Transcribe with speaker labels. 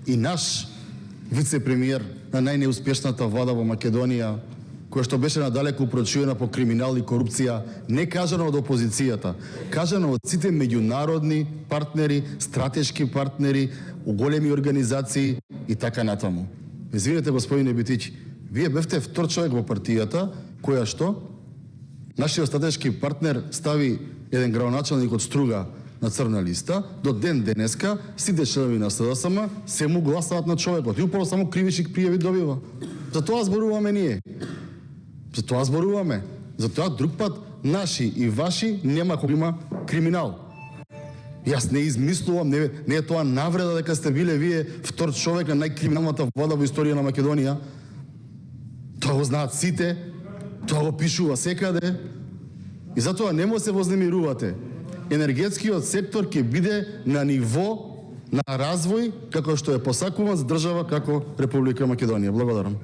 Speaker 1: и наш вице-премиер на најнеуспешната влада во Македонија, која што беше надалеку упрочуена по криминал и корупција, не кажано од опозицијата, кажано од сите меѓународни партнери, стратешки партнери, у големи организации и така натаму. Извинете, господине Битич, вие бевте втор човек во партијата која што нашиот стратешки партнер стави еден градоначалник од Струга на црна листа, до ден денеска сите членови на СДСМ се му гласаат на човекот и управо само кривични пријави добива. За тоа зборуваме ние. За тоа зборуваме. За тоа друг пат наши и ваши нема кога има криминал. Јас не измислувам, не е тоа навреда дека сте биле вие втор човек на најкриминалната влада во историја на Македонија. Тоа го знаат сите, тоа го пишува секаде. И затоа не може се вознемирувате. Енергетскиот сектор ќе биде на ниво на развој како што е посакуван за држава како Република Македонија. Благодарам.